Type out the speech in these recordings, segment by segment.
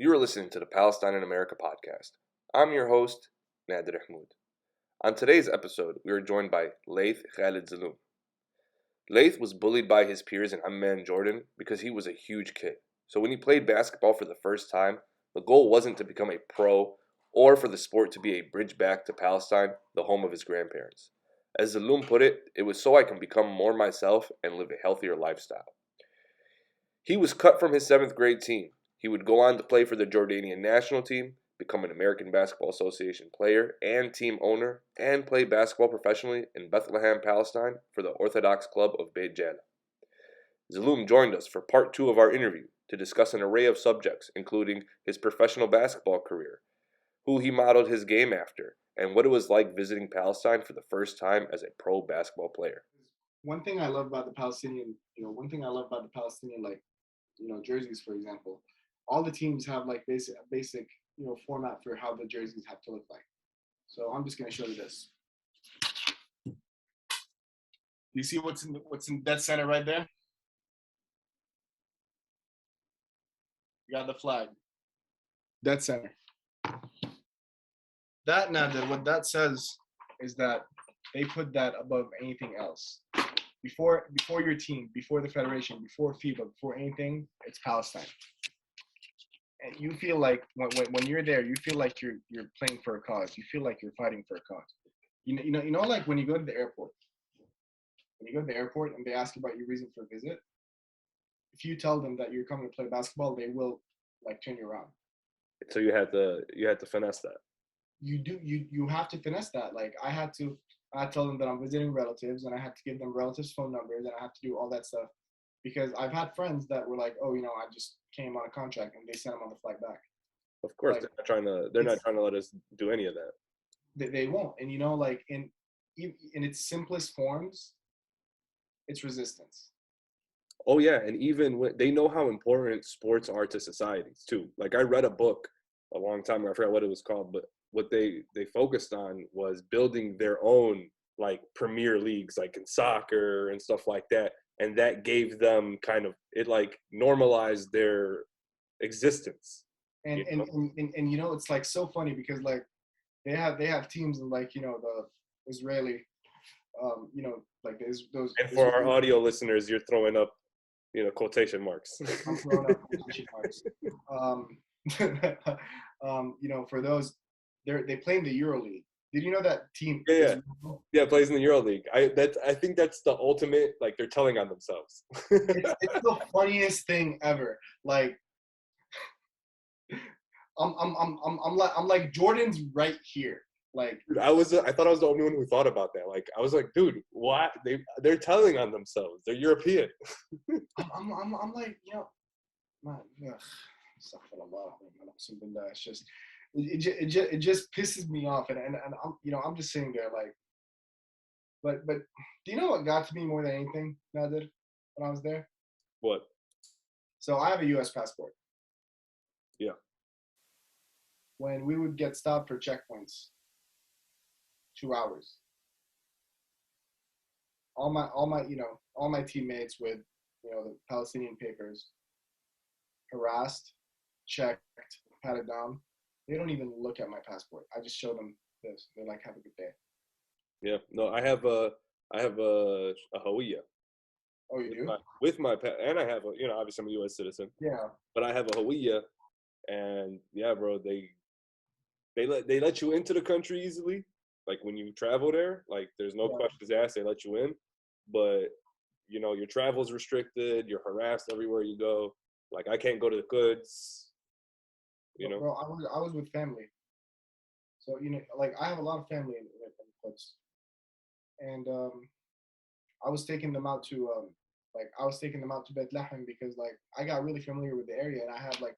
You are listening to the Palestine in America podcast. I'm your host, Nader Ahmoud. On today's episode, we are joined by Laith Khalid Zalloum. Laith was bullied by his peers in Amman, Jordan, because he was a huge kid. So when he played basketball for the first time, the goal wasn't to become a pro or for the sport to be a bridge back to Palestine, the home of his grandparents. As Zalloum put it, it was so I can become more myself and live a healthier lifestyle. He was cut from his 7th grade team. He would go on to play for the Jordanian national team, become an American Basketball Association player and team owner, and play basketball professionally in Bethlehem, Palestine for the Orthodox club of Beit Jala. Zalloum joined us for part 2 of our interview to discuss an array of subjects, including his professional basketball career, who he modeled his game after, and what it was like visiting Palestine for the first time as a pro basketball player. One thing I love about the Palestinian, jerseys, for example, all the teams have like basic, format for how the jerseys have to look like. So I'm just gonna show you this. Do you see what's in dead center right there? You got the flag. Dead center. What that says is that they put that above anything else. Before your team, before the federation, before FIBA, before anything, it's Palestine. And you feel like when you're there, you feel like you're playing for a cause. You feel like you're fighting for a cause. Like when you go to the airport. When you go to the airport and they ask you about your reason for a visit, if you tell them that you're coming to play basketball, they will like turn you around. So you had to finesse that. You have to finesse that. Like I tell them that I'm visiting relatives and I had to give them relatives' phone numbers and I have to do all that stuff because I've had friends that were like, oh, I just came on a contract and they sent them on the flight back. Of course, like, they're not trying to let us do any of that. They won't. And like in its simplest forms, it's resistance. Oh yeah, and even when they know how important sports are to societies too. Like I read a book a long time ago, I forgot what it was called, but what they focused on was building their own like premier leagues, like in soccer and stuff like that, and that gave them kind of it like normalized their existence. And it's like so funny because like they have teams in like the Israeli, like those. And for our audio listeners, you're throwing up quotation marks. I'm throwing up quotation marks. For those, they play in the EuroLeague. Did you know that team? Yeah, plays in the EuroLeague. I think that's the ultimate. Like they're telling on themselves. It's the funniest thing ever. Like I'm like Jordan's right here. Like dude, I thought I was the only one who thought about that. Like I was like, dude, what? They're telling on themselves. They're European. I'm like, man, it's just it just pisses me off, and I'm just sitting there like, but do you know what got to me more than anything, Nader, when I was there? What? So I have a U.S. passport. Yeah. When we would get stopped for checkpoints, 2 hours. All my teammates with the Palestinian papers, harassed, checked, patted down. They don't even look at my passport. I just show them this. They're like, "Have a good day." Yeah. No, I have a Hawaiiya. Oh, you do? With my and I have obviously I'm a U.S. citizen. Yeah. But I have a Hawaiiya, and yeah, bro, they let you into the country easily. Like when you travel there, like there's no questions asked, they let you in. But your travel's restricted, you're harassed everywhere you go. Like I can't go to the goods. Bro, I was with family. So like I have a lot of family in the Quds. And I was taking them out to Bethlehem because like I got really familiar with the area and I had like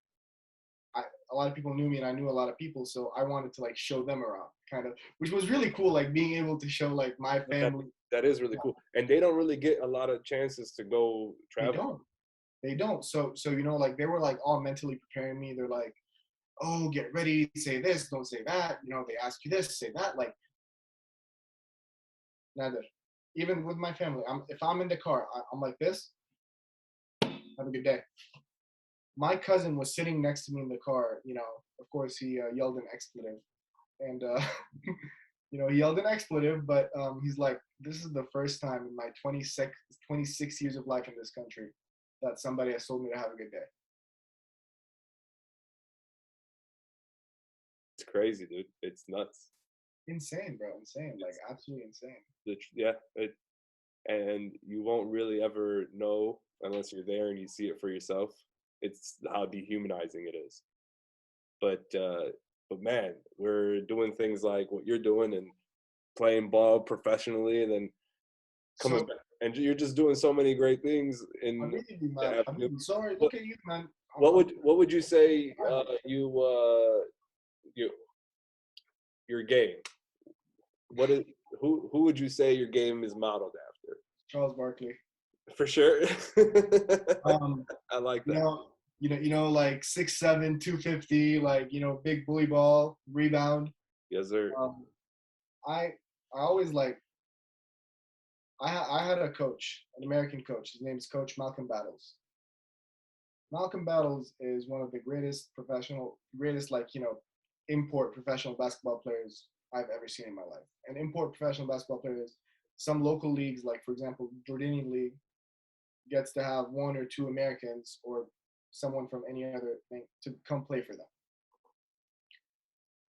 a lot of people knew me and I knew a lot of people, so I wanted to like show them around, kind of, which was really cool, like being able to show like my family. That is really cool, and they don't really get a lot of chances to go travel. They don't. So like they were like all mentally preparing me. They're like, oh, get ready, say this, don't say that. They ask you this, say that. Like, neither. Even with my family, if I'm in the car, I'm like this. Have a good day. my cousin was sitting next to me in the car. Of course, he yelled an expletive, and he yelled an expletive. But he's like, "This is the first time in my 26 years of life in this country that somebody has told me to have a good day." It's crazy, dude. It's nuts. Insane, bro. Insane. Like absolutely insane. And you won't really ever know unless you're there and you see it for yourself. It's how dehumanizing it is. But man, we're doing things like what you're doing and playing ball professionally, and then coming back, and you're just doing so many great things in the afternoon. Sorry, look at you, man. What would you say your game? Who would you say your game is modeled after? Charles Barkley. For sure. I like that. Like 6'7", 250, like big bully ball, rebound. Yes, sir. I always like. I had a coach, an American coach. His name is Coach Malcolm Battles. Malcolm Battles is one of the greatest import professional basketball players I've ever seen in my life. And import professional basketball players, some local leagues, like for example, Jordanian league, gets to have one or two Americans or someone from any other thing to come play for them.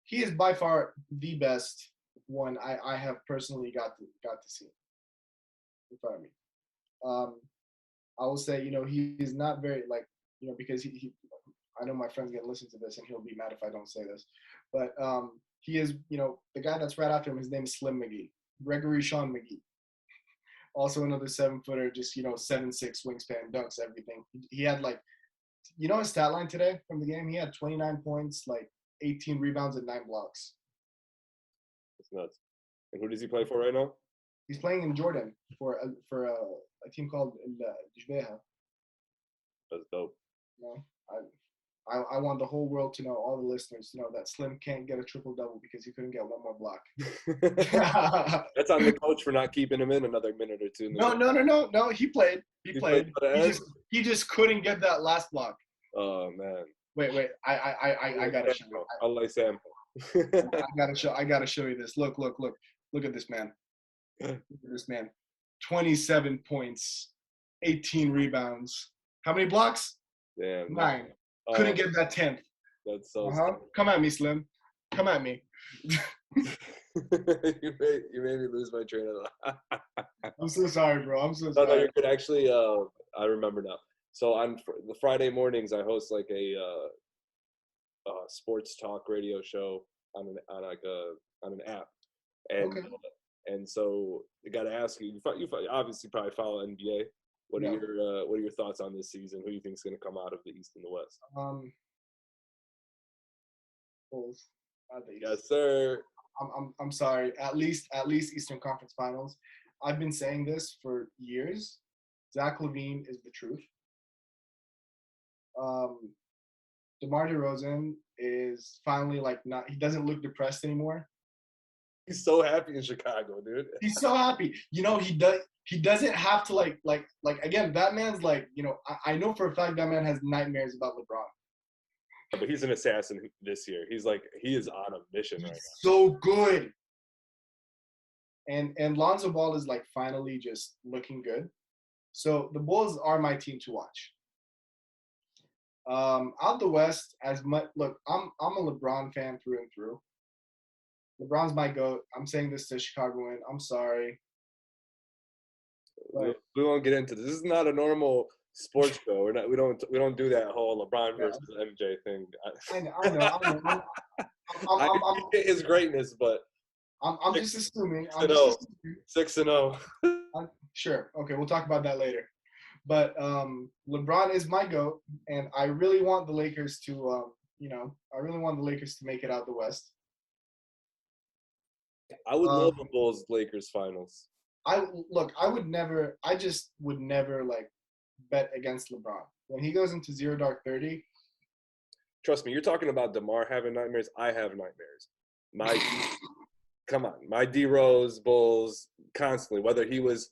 He is by far the best one I have personally got to see in front of me. I will say, he is not very because he I know my friend's gonna listen to this and he'll be mad if I don't say this, but he is, the guy that's right after him, his name is Slim McGee, Gregory Sean McGee. Also another 7-footer, just 7'6" wingspan, dunks, everything. He had his stat line today from the game. He had 29 points, 18 rebounds, and 9 blocks. That's nuts. And who does he play for right now? He's playing in Jordan for a team called Jbeha. That's dope. I want the whole world to know, all the listeners to know, that Slim can't get a triple-double because he couldn't get one more block. That's on the coach for not keeping him in another minute or two. No. He played. He just couldn't get that last block. Oh man. Wait. I gotta show you. Allah Sam. I gotta show you this. Look at this man. Look at this man. 27 points, 18 rebounds. How many blocks? Damn. 9. Couldn't get that 10th. That's so. Come at me, Slim. Come at me. You made me lose my train of thought. I'm so sorry, bro. I'm so sorry. No, you could actually. I remember now. So on the Friday mornings, I host a sports talk radio show on an app, and and so I got to ask you. You obviously probably follow NBA. What are your thoughts on this season? Who do you think is going to come out of the East and the West? Bulls. Yes, sir. I'm sorry. At least Eastern Conference Finals. I've been saying this for years. Zach LaVine is the truth. DeMar DeRozan is finally not. He doesn't look depressed anymore. He's so happy in Chicago, dude. He's so happy. He doesn't have to again, that man's I know for a fact that man has nightmares about LeBron. But he's an assassin this year. He is on a mission right now. So good. And Lonzo Ball is finally just looking good. So the Bulls are my team to watch. Out the West, I'm a LeBron fan through and through. LeBron's my GOAT. I'm saying this to Chicagoan. I'm sorry. We won't get into this. This is not a normal sports show. We don't do that whole LeBron versus MJ thing. I know. I get his greatness, but I'm just assuming. 6-0. Sure. Okay, we'll talk about that later. But LeBron is my GOAT, and I really want the Lakers to, make it out the West. I would love a Bulls-Lakers finals. I just would never bet against LeBron. When he goes into 0 dark 30. Trust me, you're talking about DeMar having nightmares. I have nightmares. Come on, my D-Rose Bulls constantly, whether he was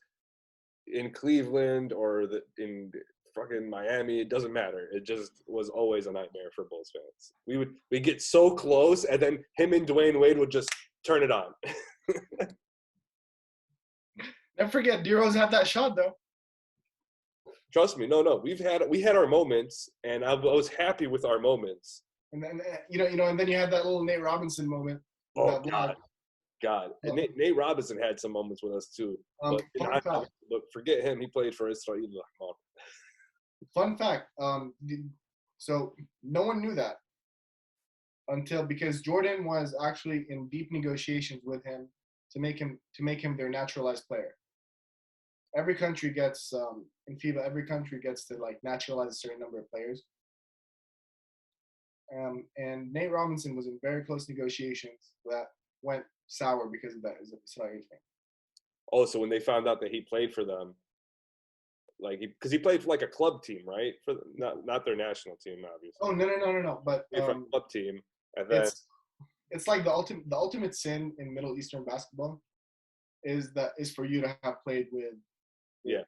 in Cleveland or in fucking Miami. It doesn't matter. It just was always a nightmare for Bulls fans. We'd get so close, and then him and Dwayne Wade would just turn it on. Never forget, D-Rose had that shot though. Trust me, no. We had our moments, and I was happy with our moments. And then and then you had that little Nate Robinson moment. Oh God. And Nate Robinson had some moments with us too. But forget him. He played for Israel. Fun fact. So no one knew that because Jordan was actually in deep negotiations with him to make him their naturalized player. Every country gets in FIBA. Every country gets to like naturalize a certain number of players. And Nate Robinson was in very close negotiations that went sour because of that Israeli thing. Oh, so when they found out that he played for them, like because he played for like a club team, right? For not their national team, obviously. Oh no. But for a club team, and then it's like the ultimate sin in Middle Eastern basketball is for you to have played with. Yeah.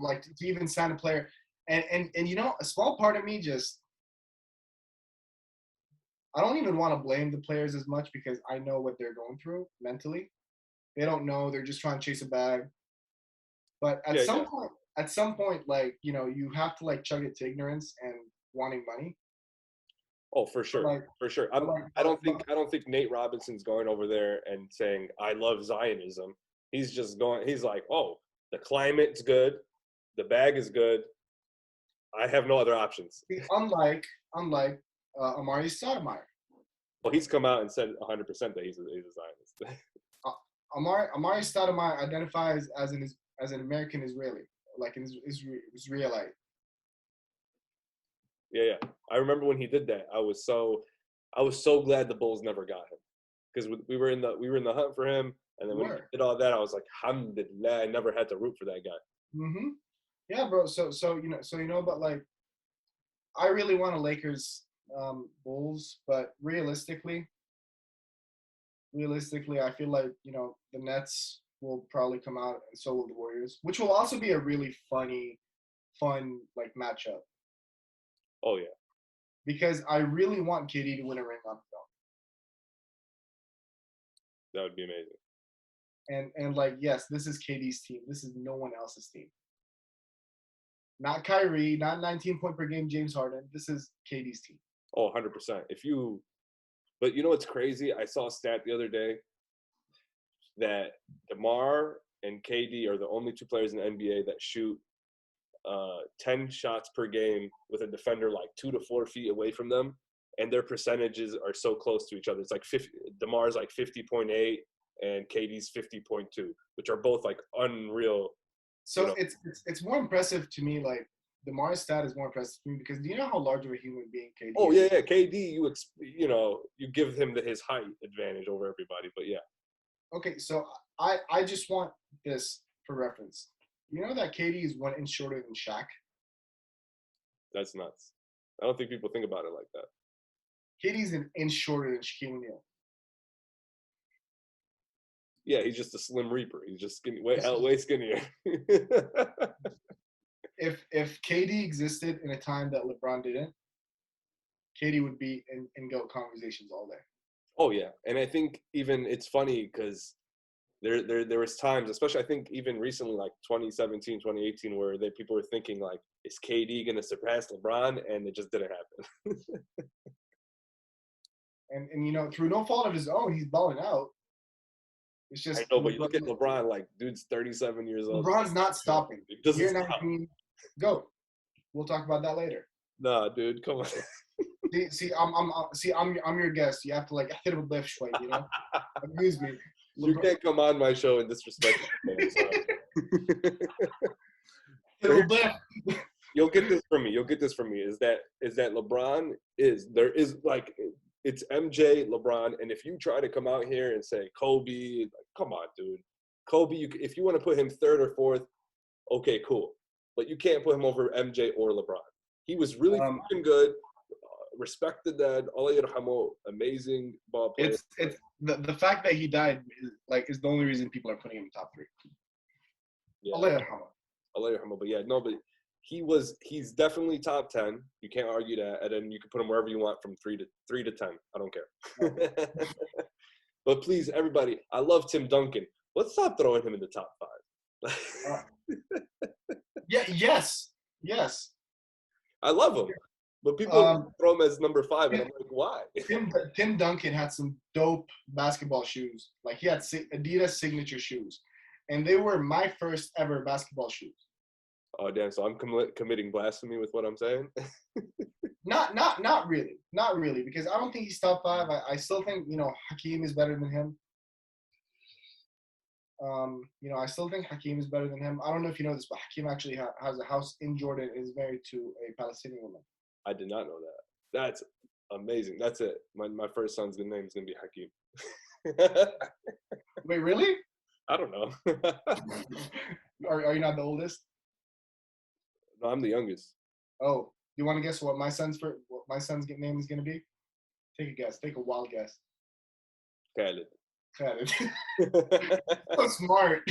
Like to even sign a player, and a small part of me just. I don't even want to blame the players as much because I know what they're going through mentally. They don't know. They're just trying to chase a bag. But at some point, like, you have to like chug it to ignorance and wanting money. Oh, for sure. For sure. I don't think Nate Robinson's going over there and saying, I love Zionism. He's like, oh, the climate's good. The bag is good. I have no other options. Unlike Amari Stoudemire. Well, he's come out and said 100% that he's a Zionist. Amari Stoudemire identifies as an American Israeli, like an Israelite. Yeah. I remember when he did that. I was so glad the Bulls never got him because we were in the hunt for him, and then when he did all that, I was like, alhamdulillah, I never had to root for that guy. Mm-hmm. Yeah, bro. So but like, I really want a Lakers Bulls, but realistically, I feel like the Nets will probably come out, and so will the Warriors, which will also be a really fun like matchup. Oh yeah, because I really want KD to win a ring on his own. That would be amazing. And like, yes, this is KD's team. This is no one else's team. Not Kyrie, not 19 point per game James Harden. This is KD's team. Oh, 100%. But you know what's crazy? I saw a stat the other day that DeMar and KD are the only two players in the NBA that shoot 10 shots per game with a defender like 2 to 4 feet away from them, and their percentages are so close to each other. It's like DeMar's like 50.8 and KD's 50.2, which are both like unreal. So it's more impressive to me. Like DeMar's stat is more impressive to me because do you know how large of a human being KD is? Oh yeah, KD. You give him his height advantage over everybody, but yeah. Okay, so I just want this for reference. You know that KD is 1 inch shorter than Shaq? That's nuts. I don't think people think about it like that. KD's an inch shorter than Shaquille O'Neal. Yeah, he's just a slim reaper. He's just skinny, way skinnier. If KD existed in a time that LeBron didn't, KD would be in GOAT conversations all day. Oh yeah, and I think even it's funny because there was times, especially I think even recently, like 2017, 2018, where people were thinking like, is KD going to surpass LeBron? And it just didn't happen. and through no fault of his own, he's balling out. It's just I know, but you look at LeBron, like dude's 37 years old. LeBron's not stopping. Year 19, go. We'll talk about that later. Nah, dude, come on. I'm your guest. You have to like hit him with shway, Excuse me. You can't come on my show and disrespect me. You'll get this from me. Is that LeBron is like it's MJ, LeBron, and if you try to come out here and say Kobe, like, come on, dude. Kobe, if you want to put him third or fourth, okay, cool. But you can't put him over MJ or LeBron. He was really fucking good. Respected that. Allah yarhamu, amazing ball player. It's the fact that he died is the only reason people are putting him top 3. Yeah. Allah yarhamu. Allah yarhamu. But yeah, no, but he's definitely top 10. You can't argue that. And then you can put him wherever you want from 3 to 10. I don't care. But please, everybody, I love Tim Duncan. Let's stop throwing him in the top 5. Yes. I love him, but people throw him as number 5, and I'm like, why? Tim Duncan had some dope basketball shoes. Like he had Adidas signature shoes, and they were my first ever basketball shoes. Oh damn! So I'm committing blasphemy with what I'm saying. Not really, because I don't think he's top 5. I still think Hakeem is better than him. I still think Hakeem is better than him. I don't know if you know this, but Hakeem actually has a house in Jordan and is married to a Palestinian woman. I did not know that. That's amazing. That's it. My first son's name is gonna be Hakeem. Wait, really? I don't know. Are you not the oldest? No, I'm the youngest. Oh, you want to guess what my son's name is gonna be? Take a guess. Take a wild guess. Khalid. So smart.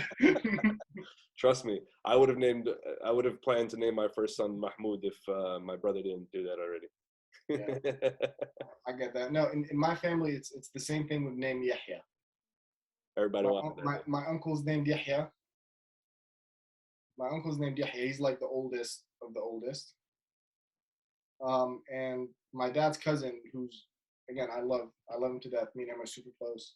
Trust me, I would have planned to name my first son Mahmoud if my brother didn't do that already. Yeah. I get that. No, in my family, it's the same thing with name Yahya. Everybody wants that. My uncle's named Yahya. He's like the oldest of the oldest. And my dad's cousin, who's again I love him to death. Me and him are super close.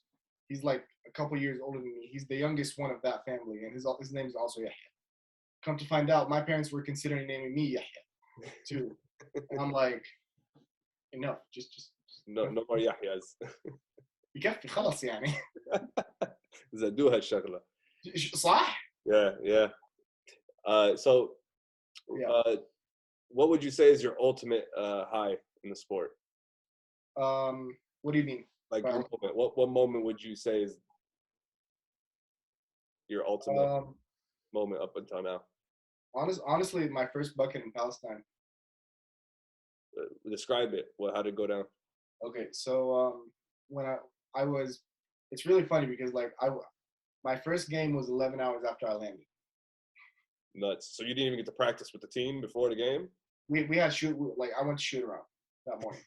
He's like a couple years older than me. He's the youngest one of that family, and his name is also Yahya. Come to find out, my parents were considering naming me Yahya too, and I'm like, enough, just no more Yahyas. يكفي خلاص يعني. زادوها الشغلة. صح? Yeah. So, what would you say is your ultimate high in the sport? What do you mean? Like your moment. What moment would you say is your ultimate moment up until now? Honestly, my first bucket in Palestine. Describe it. How did it go down? Okay, so when I was, it's really funny because like my first game was 11 hours after I landed. Nuts. So you didn't even get to practice with the team before the game? We had I went to shoot around that morning.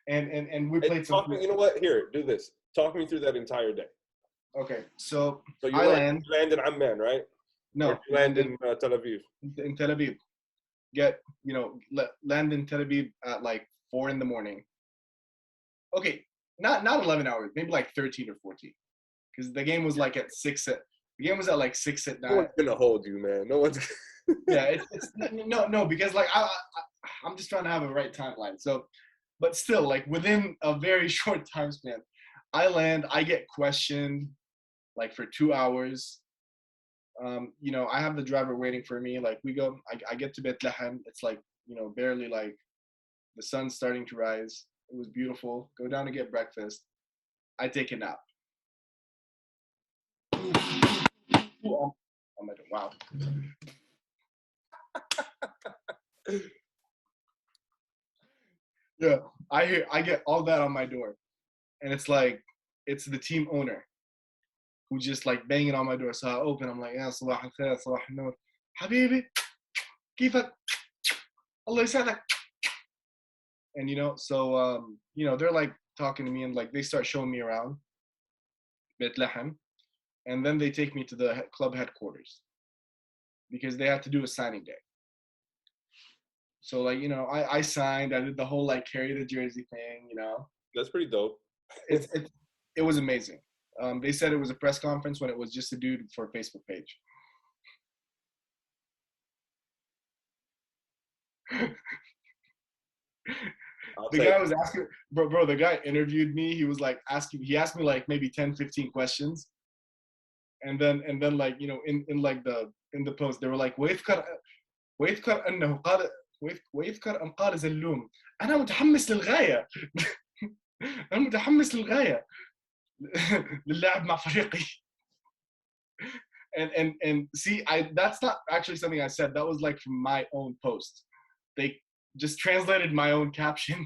and we played some. You know what? Here, do this. Talk me through that entire day. Okay, so you land in Amman, right? No, or you land in Tel Aviv. In Tel Aviv, land in Tel Aviv at like 4 a.m. Okay, not 11 hours, maybe like 13 or 14, because the game was like at 6. The game was at like 6 at night. No one's gonna hold you, man. No one's. Yeah, it's no, because like I'm just trying to have a right timeline. So, but still, like within a very short time span, I land. I get questioned, like for 2 hours. I have the driver waiting for me. Like we go. I get to Bethlehem. It's like barely like the sun's starting to rise. It was beautiful. Go down to get breakfast. I take a nap. I'm like, wow. Yeah, I get all that on my door, and it's like it's the team owner who just like banging on my door. So I open. I'm like, yeah, صباح الخير, صباح النور, حبيبي, كيفك, الله يسعدك. And so they're like talking to me, and like they start showing me around Bethlehem, and then they take me to the club headquarters because they had to do a signing day. So like I signed. I did the whole like carry the jersey thing. That's pretty dope. It was amazing. They said it was a press conference when it was just a dude for a Facebook page. The guy was asking, bro. The guy interviewed me. He was like he asked me like maybe 10, 15 questions, and then like in the post they were like ويذكر أنه قال ويذكر أن قال زلوم أنا متحمس للغاية. أنا متحمس للغاية للعب مع فريقي. And see, that's not actually something I said. That was like from my own post. They just translated my own caption.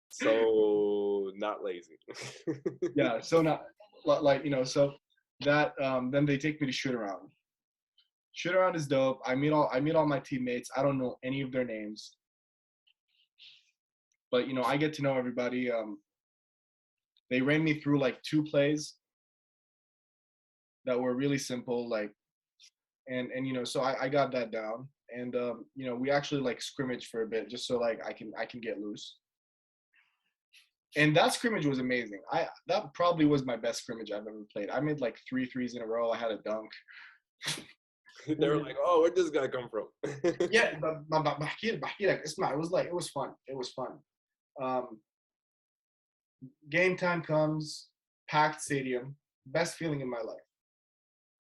So not lazy. Yeah, so not like so that then they take me to shoot around. Shoot around is dope. I meet all my teammates. I don't know any of their names, but I get to know everybody. They ran me through like 2 plays that were really simple, like, and so I got that down, and we actually like scrimmaged for a bit just so like I can get loose. And that scrimmage was amazing. That probably was my best scrimmage I've ever played. I made like 3 threes in a row. I had a dunk. They were like, "Oh, where'd this guy come from?" Yeah, but بحكي لك اسمع, it was fun. It was fun. Game time comes, packed stadium, best feeling in my life.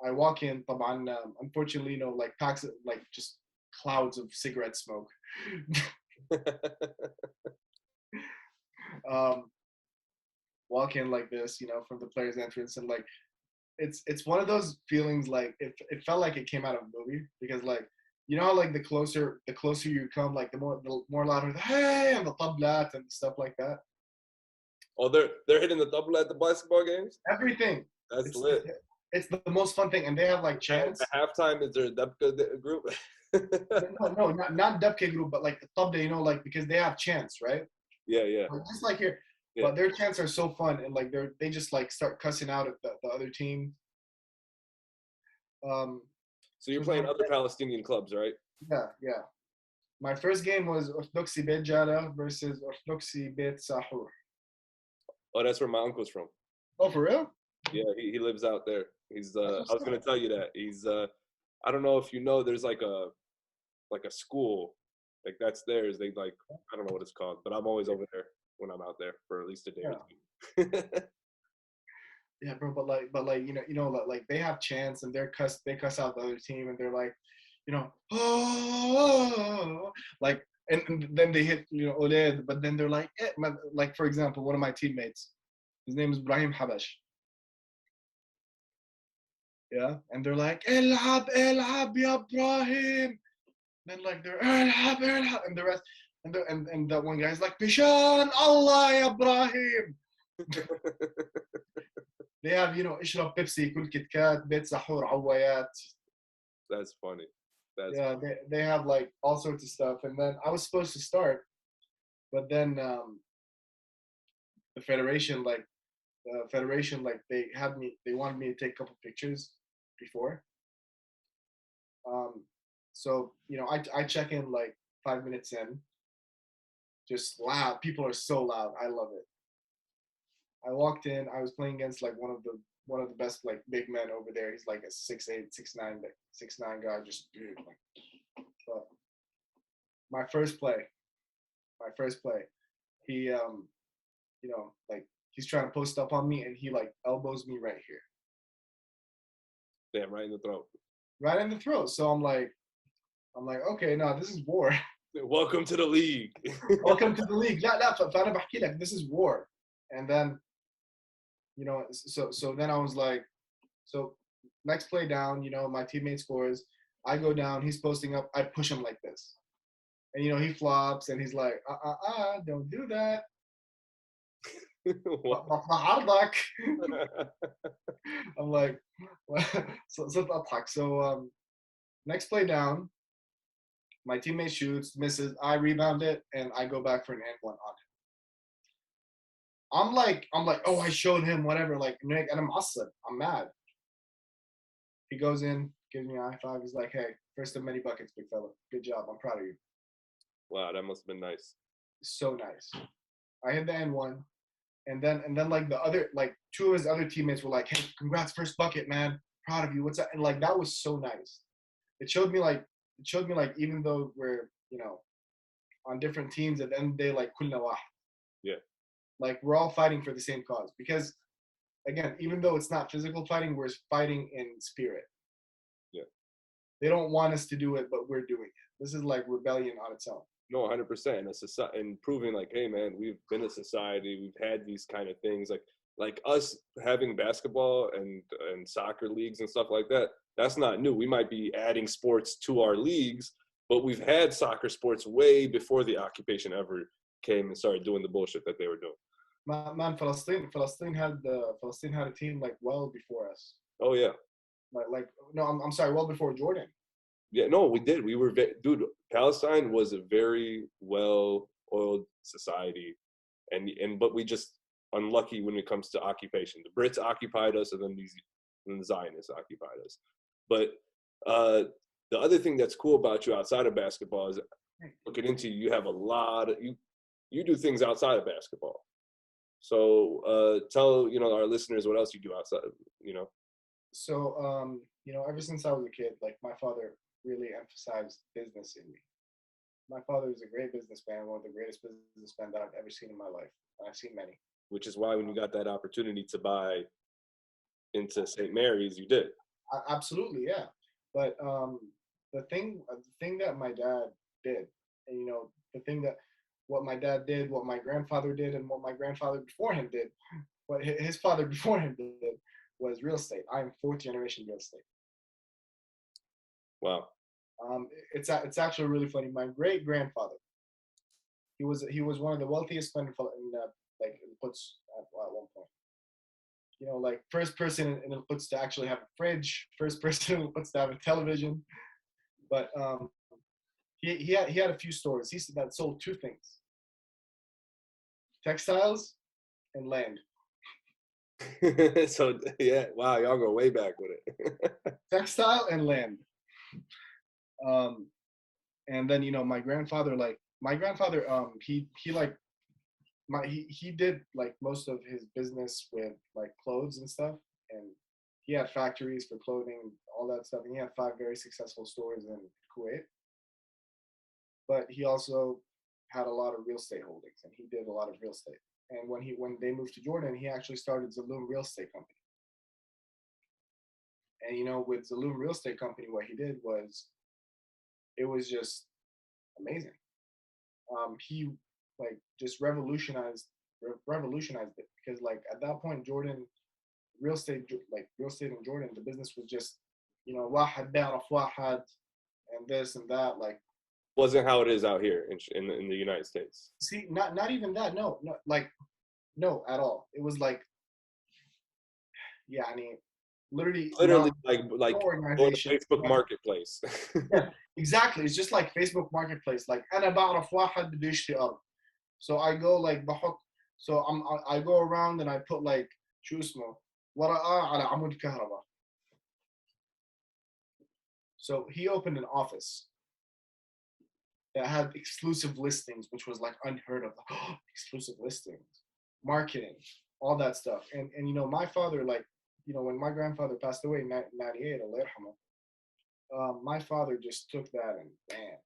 I walk in, طبعا, unfortunately, like packs, like just clouds of cigarette smoke. Walk in like this, from the players' entrance, and like it's one of those feelings, like it felt like it came out of a movie, because like how like the closer you come, like the more louder the hey and the tablat and stuff like that. Oh, they're hitting the double at the basketball games. Everything. That's lit. It's the most fun thing, and they have like chants. At halftime, is there a Debka group? No, not Debke group, but like the tabla, like because they have chants, right? Yeah. Just like here. Yeah. But their chants are so fun, and like they just like start cussing out at the other team. So you're playing other Palestinian clubs, right? Yeah. My first game was Orthodox Beit Jala versus Orthodox Beit Sahur. Oh, that's where my uncle's from. Oh, for real? Yeah, he lives out there. He's I was gonna tell you that. He's I don't know if you know, there's like a school, like that's theirs. They like, I don't know what it's called, but I'm always over there when I'm out there for at least a day or two. Yeah, bro, but like they have chants, and they cuss out the other team, and they're like, oh, like, and then they hit Oled, but then they're like, like, for example, one of my teammates, his name is Ibrahim Habash. Yeah, and they're like, elhab ya Ibrahim. Then like they're elhab, and the rest, and that one guy's like, Bishan Allah ya Ibrahim. They have, اشرب بيبسي كل كيت كات بيت سحور عويات. That's funny. They have like all sorts of stuff, and then I was supposed to start, but then the federation like they wanted me to take a couple pictures before. So I check in like 5 minutes in, just loud. People are so loud. I love it. I walked in. I was playing against like one of the best like big men over there. He's like a 6'8", 6'9", like 6'9" guy, just dude. Like, but my first play, he like he's trying to post up on me, and he like elbows me right here. Damn, right in the throat. Right in the throat. So I'm like, okay, no, this is war. Welcome to the league. Welcome to the league. فأنا بحكي لك, this is war. And then, so then I was like, so next play down, my teammate scores. I go down, he's posting up, I push him like this. And, he flops, and he's like, don't do that. I'm like, so next play down, my teammate shoots, misses, I rebound it, and I go back for an and one on him. I'm like, oh, I showed him, whatever, like, and I'm mad. He goes in, gives me a high five. He's like, hey, first of many buckets, big fella. Good job. I'm proud of you. Wow, that must have been nice. So nice. I hit the N1, and then like the other, like 2 of his other teammates were like, hey, congrats, first bucket, man. Proud of you. What's that? And like that was so nice. It showed me like even though we're on different teams, at the end of the day, like kulna wahid. Yeah. Like we're all fighting for the same cause, because again, even though it's not physical fighting, we're fighting in spirit. Yeah. They don't want us to do it, but we're doing it. This is like rebellion on its own. No, 100%. And proving like, hey man, we've been a society, we've had these kind of things, like us having basketball and soccer leagues and stuff like that. That's not new. We might be adding sports to our leagues, but we've had soccer sports way before the occupation ever came and started doing the bullshit that they were doing. Man, Palestine had a team like well before us. Oh yeah. Like no, I'm sorry, well before Jordan. Yeah, no, we did. We were, dude. Palestine was a very well-oiled society, but we just unlucky when it comes to occupation. The Brits occupied us, and then the Zionists occupied us. But the other thing that's cool about you outside of basketball is looking into you have a lot of you do things outside of basketball. So tell our listeners what else you do outside. So ever since I was a kid, like my father really emphasized business in me. My father is a great businessman, one of the greatest businessmen that I've ever seen in my life. And I've seen many. Which is why when you got that opportunity to buy into St. Mary's, you did. Absolutely, yeah. But the thing that my dad did, and the thing that what my dad did, what my grandfather did, and what my grandfather before him did, what his father before him did, was real estate. I am fourth generation real estate. Wow. It's actually really funny. My great grandfather, he was one of the wealthiest men in Quds at one point. Like first person in Quds to actually have a fridge, first person in Quds to have a television. But he had a few stores. He said that sold two things: textiles and land. So yeah, wow, y'all go way back with it. Textile and land. And then my grandfather, he did like most of his business with like clothes and stuff, and he had factories for clothing, all that stuff, and he had 5 very successful stores in Kuwait. But he also had a lot of real estate holdings, and he did a lot of real estate. And when they moved to Jordan, he actually started Zalloum Real Estate Company. And with Zalloum Real Estate Company, what he did was, it was just amazing. He like just revolutionized it, because like at that point, Jordan real estate in Jordan, the business was just واحد بيعرف واحد and this and that, like wasn't how it is out here in the United States. See, not even that. No, no, at all. It was like, yeah, I mean, literally like Facebook Marketplace. Yeah, exactly. It's just like Facebook Marketplace. Like أنا بعرف واحد بده يشتري أرض. So I go like بحط. So I go around and I put like شو اسمه ورقة على عمود كهرباء. So he opened an office that had exclusive listings, which was like unheard of. Exclusive listings, marketing, all that stuff. And my father, like, when my grandfather passed away in 98, Allah yarhamah, my father just took that and bam.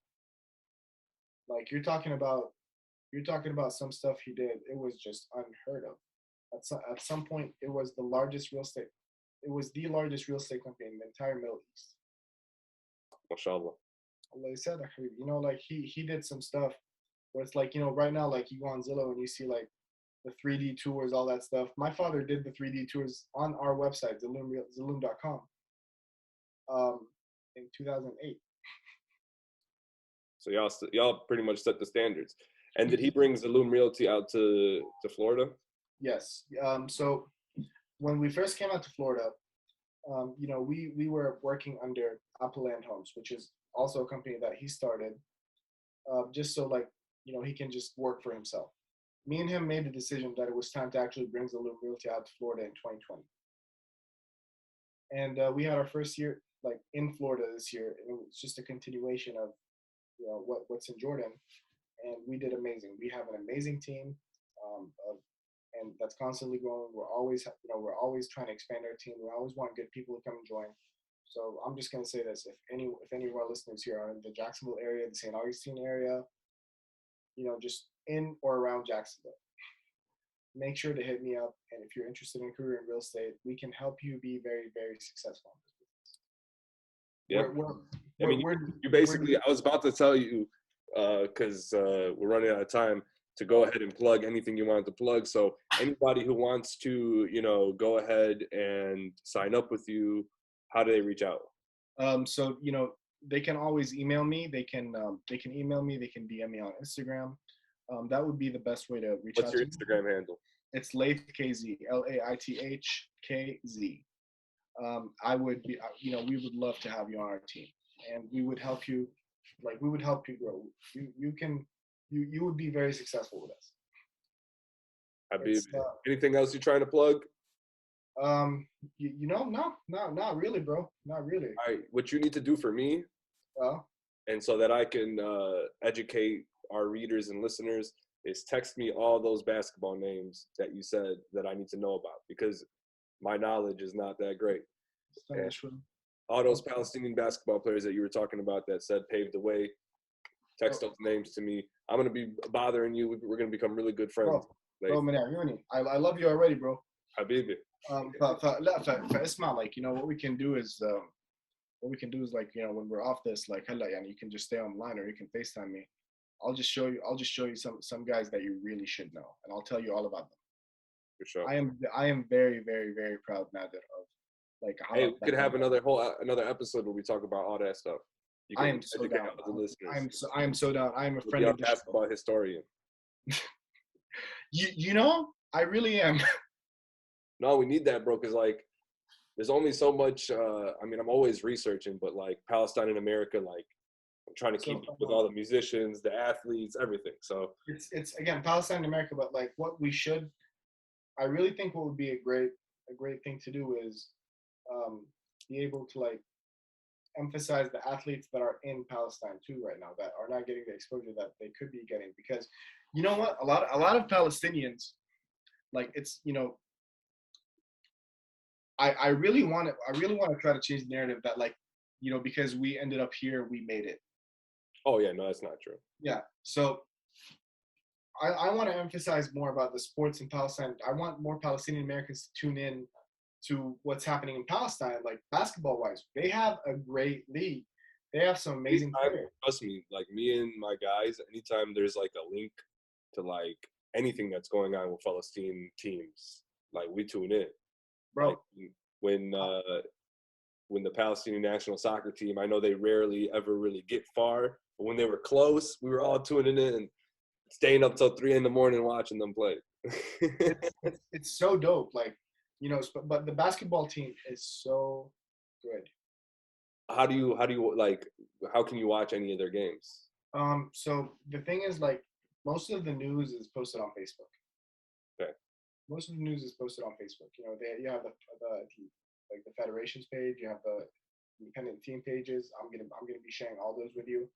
Like you're talking about some stuff he did. It was just unheard of. At some point, it was the largest real estate. It was the largest real estate company in the entire Middle East. MashaAllah. Like he did some stuff where it's like, right now, like you go on Zillow and you see like the 3D tours, all that stuff. My father did the 3D tours on our website, Zalloum.com, in 2008. So y'all pretty much set the standards. And did he bring Zalloum Realty out to Florida? Yes. So when we first came out to Florida, we were working under Apple Land Homes, which is also a company that he started, just so like, he can just work for himself. Me and him made the decision that it was time to actually bring Zalloum Realty out to Florida in 2020. And we had our first year like in Florida this year, and it was just a continuation of what's in Jordan, and we did amazing. We have an amazing team, and that's constantly growing. We're always trying to expand our team. We always want good people to come and join. So I'm just gonna say this: if any of our listeners here are in the Jacksonville area, the St. Augustine area, just in or around Jacksonville, make sure to hit me up. And if you're interested in a career in real estate, we can help you be very, very successful in this business. Yeah. You basically, I was about to tell you, because we're running out of time, to go ahead and plug anything you wanted to plug. So anybody who wants to, go ahead and sign up with you, how do they reach out? So they can always email me. They can email me. They can DM me on Instagram. That would be the best way to reach out. What's your Instagram handle? It's Laith KZ, LAITH KZ. I would be, we would love to have you on our team. and we would help you. Like we would help you grow. You would be very successful with us. Habib, anything else you're trying to plug? No, not really, bro. Not really. All right, what you need to do for me, Well, and so that I can educate our readers and listeners, is text me all those basketball names that you said that I need to know about, because my knowledge is not that great. And all those Palestinian basketball players that you were talking about that said paved the way, text those names to me. I'm going to be bothering you. We're going to become really good friends. Bro, I love you already, bro. Habibi. فاسمع, like, what we can do is like, when we're off this, like, you can just stay online or you can FaceTime me. I'll just show you some guys that you really should know, and I'll tell you all about them. For sure. I am very, very, very proud, Nader, of like. Hey, we could have another episode where we talk about all that stuff. I am so down. I am so down. I am a friend of basketball historian. I really am. No, we need that, bro, because like there's only so much. I'm always researching, but like Palestine in America, like I'm trying to keep up with all the musicians, the athletes, everything. So it's again Palestine in America, but like I really think what would be a great thing to do is be able to like emphasize the athletes that are in Palestine too right now, that are not getting the exposure that they could be getting, because you know what, a lot of Palestinians, like, it's, I really want to try to change the narrative that, like, because we ended up here, we made it. Oh yeah, no, that's not true. Yeah, so I want to emphasize more about the sports in Palestine. I want more Palestinian Americans to tune in to what's happening in Palestine, like basketball wise. They have a great league. They have some amazing players. Trust me, like me and my guys, anytime there's like a link to like anything that's going on with Palestinian teams, like we tune in. Bro, like, when the Palestinian national soccer team, I know they rarely ever really get far, but when they were close, we were all tuning in and staying up till 3 a.m. watching them play. it's so dope, like, but the basketball team is so good. How can you watch any of their games? So the thing is, like, most of the news is posted on Facebook. Okay. Most of the news is posted on Facebook. You have the federation's page, you have the independent team pages. I'm gonna be sharing all those with you.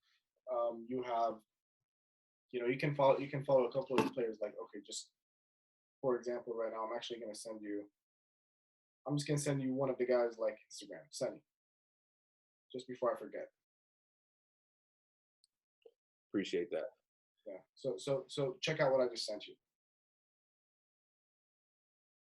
You have, you can follow a couple of the players. Like, okay, just for example, right now I'm just gonna send you one of the guys, like, Instagram, Sunny, just before I forget. Appreciate that. Yeah. So check out what I just sent you.